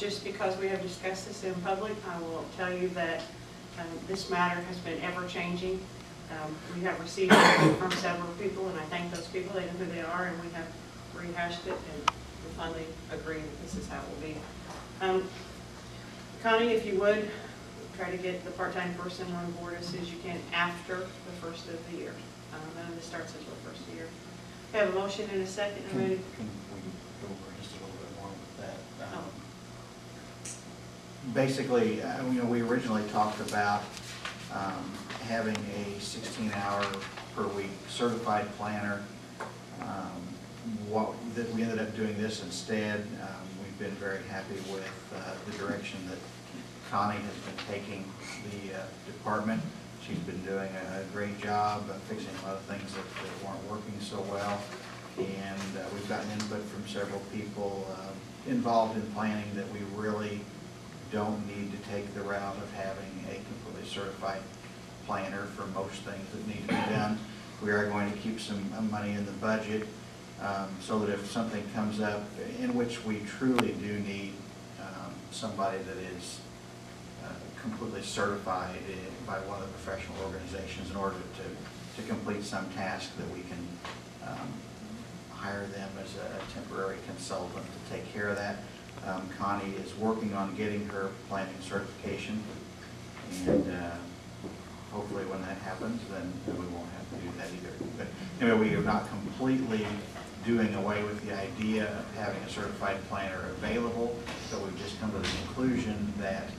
just because we have discussed this in public, I will tell you that this matter has been ever-changing. We have received input from several people, and I thank those people. They know who they are, and we have rehashed it, and we finally agree that this is how it will be. Connie, if you would, try to get the part-time person on board as soon as you can after the first of the year. And this starts as the first of the year. We have a motion and a second. Can we go over just a little bit more with that? Basically, we originally talked about having a 16-hour per week certified planner. That we ended up doing this instead. We've been very happy with the direction that Connie has been taking the department. She's been doing a great job of fixing a lot of things that weren't working so well. And we've gotten input from several people involved in planning that we really don't need to take the route of having a completely certified planner for most things that need to be done. We are going to keep some money in the budget so that if something comes up in which we truly do need somebody that is completely certified by one of the professional organizations in order to complete some task, that we can hire them as a temporary consultant to take care of that. Connie is working on getting her planning certification, and hopefully when that happens, then we won't have to do that either. But anyway, we are not completely doing away with the idea of having a certified planner available, so we've just come to the conclusion that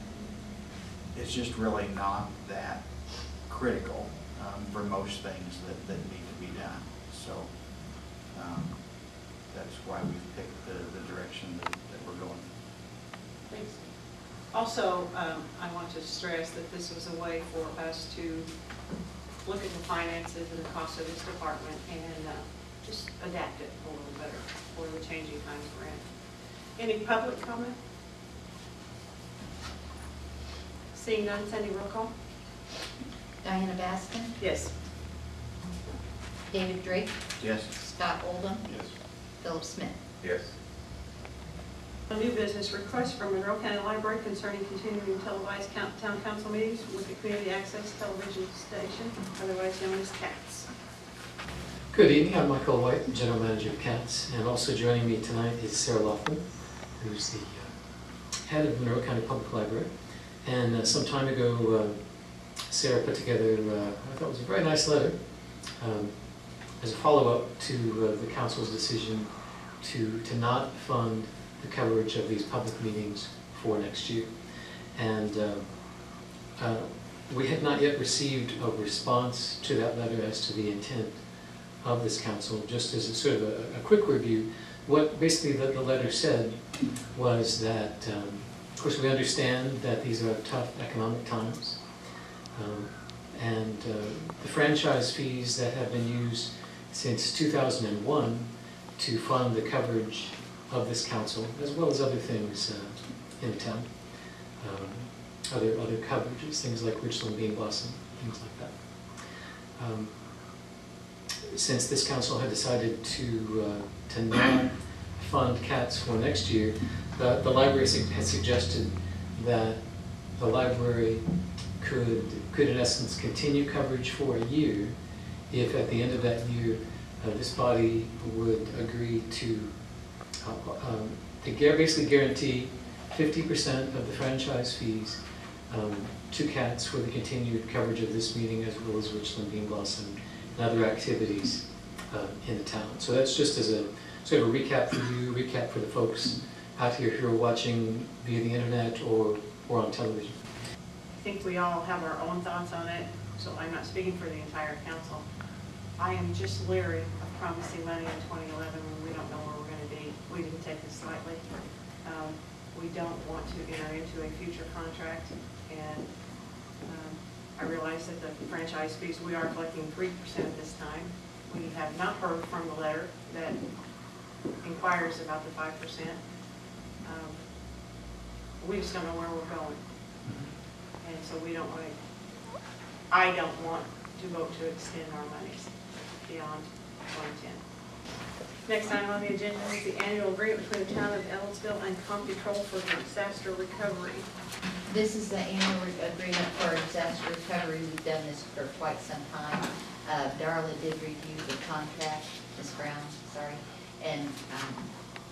it's just really not that critical for most things that need to be done. So that's why we've picked the direction that we're going. Thanks. Also, I want to stress that this was a way for us to look at the finances and the cost of this department and just adapt it a little better for the changing times we're in. Any public comment? Seeing none, Cindy, roll call. Diana Baskin? Yes. David Drake? Yes. Scott Oldham? Yes. Philip Smith? Yes. A new business request from Monroe County Library concerning continuing televised town council meetings with the community access television station, otherwise known as CATS. Good evening, I'm Michael White, General Manager of CATS, and also joining me tonight is Sarah Laughlin, who's the head of Monroe County Public Library. And some time ago, Sarah put together, I thought it was a very nice letter, as a follow-up to the council's decision to not fund the coverage of these public meetings for next year. And we had not yet received a response to that letter as to the intent of this council. Just as a sort of a quick review, what basically the letter said was that, of course, we understand that these are tough economic times, and the franchise fees that have been used since 2001 to fund the coverage of this council, as well as other things in the town, other coverages, things like Richland Bean Blossom, things like that. Since this council had decided to not fund CATS for next year, the library had suggested that the library could in essence continue coverage for a year if at the end of that year this body would agree to basically guarantee 50% of the franchise fees to CATS for the continued coverage of this meeting, as well as Richland Bean Blossom and other activities in the town. So that's just as a sort of a recap for you, recap for the folks out here who are watching via the internet or on television. I think we all have our own thoughts on it, so I'm not speaking for the entire council. I am just leery of promising money in 2011 when we don't know where we're going to be. We didn't take this lightly. We don't want to enter into a future contract, and I realize that the franchise fees, we are collecting 3% at this time. We have not heard from the letter that inquires about the 5%. We just don't know where we're going. And so we don't want to, I don't want to vote to extend our monies beyond 2010. Next item on the agenda is the annual agreement between the town of Ellettsville and ComPetrol for disaster recovery. This is the annual agreement for disaster recovery. We've done this for quite some time. Darla did review the contract, Ms. Brown, sorry, and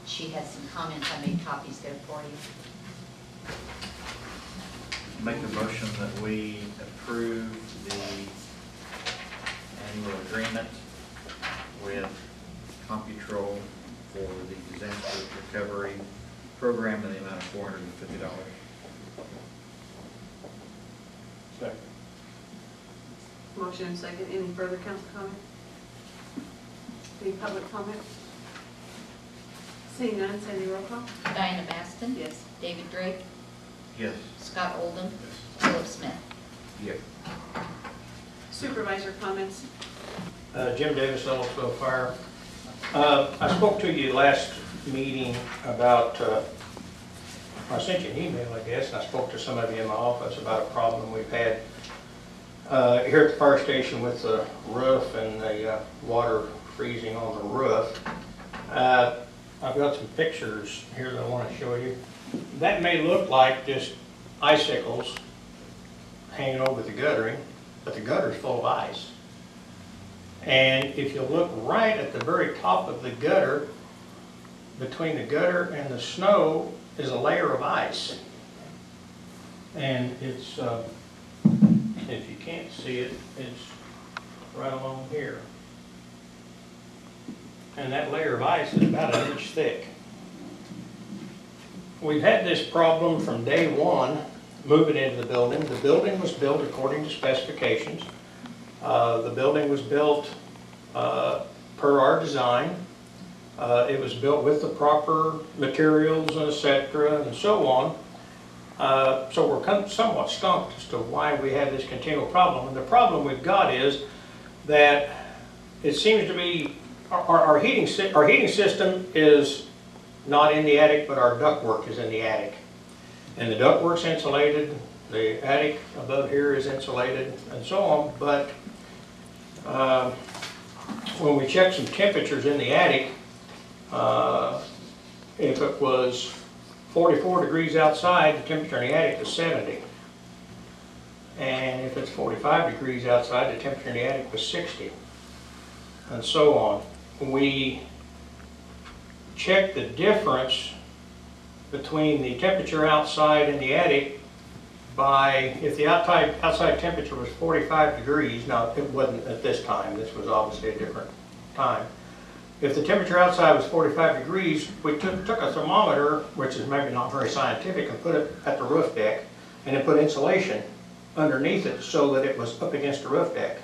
she has some comments. I made copies there for you. Make a motion that we approve the annual agreement with ComPetrol for the disaster recovery program in the amount of $450. Second. Motion and second. Any further council comment? Any public comment? Seeing none, Sandy, roll call. Diana Baston? Yes. David Drake? Yes. Scott Oldham? Philip Smith? Yes. Supervisor comments. Jim Davis, Ellettsville Fire. I spoke to you last meeting about, I sent you an email, I guess, and I spoke to some of you in my office about a problem we've had here at the fire station with the roof and the water freezing on the roof. I've got some pictures here that I want to show you. That may look like just icicles hanging over the guttering, but the gutter's full of ice. And if you look right at the very top of the gutter, between the gutter and the snow is a layer of ice. And it's, if you can't see it, it's right along here. And that layer of ice is about 1 inch thick. We've had this problem from day one, moving into the building. The building was built according to specifications. The building was built per our design. It was built with the proper materials and et cetera and so on. So we're somewhat stumped as to why we have this continual problem. And the problem we've got is that it seems to be our heating system is not in the attic, but our ductwork is in the attic. And the ductwork's insulated, the attic above here is insulated, and so on. But when we checked some temperatures in the attic, if it was 44 degrees outside, the temperature in the attic was 70. And if it's 45 degrees outside, the temperature in the attic was 60. And so on. We checked the difference between the temperature outside and the attic by, if the outside temperature was 45 degrees, now it wasn't at this time, this was obviously a different time. If the temperature outside was 45 degrees, we took a thermometer, which is maybe not very scientific, and put it at the roof deck, and then put insulation underneath it so that it was up against the roof deck.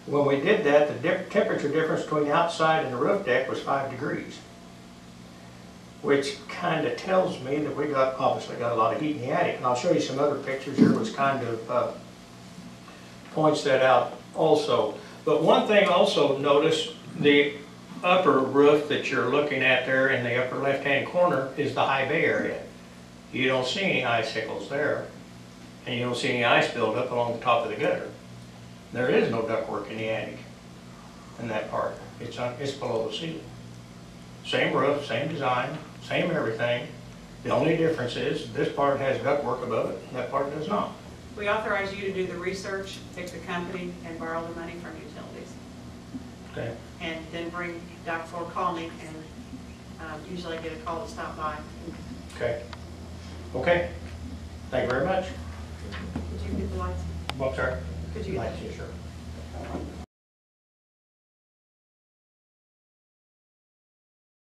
When we did that, the temperature difference between the outside and the roof deck was 5 degrees. Which kind of tells me that we obviously got a lot of heat in the attic. And I'll show you some other pictures here which kind of points that out also. But one thing also, notice the upper roof that you're looking at there in the upper left-hand corner is the high bay area. You don't see any icicles there, and you don't see any ice buildup along the top of the gutter. There is no ductwork in the attic in that part. It's below the ceiling. Same roof, same design, same everything. The only difference is this part has ductwork above it, and that part does not. We authorize you to do the research, pick the company, and borrow the money from utilities. Okay. And then bring Doc Ford, call me, and usually I get a call to stop by. Okay. Okay. Thank you very much. Could you get the lights? Well, sorry. Could you get Lights, yeah, sure.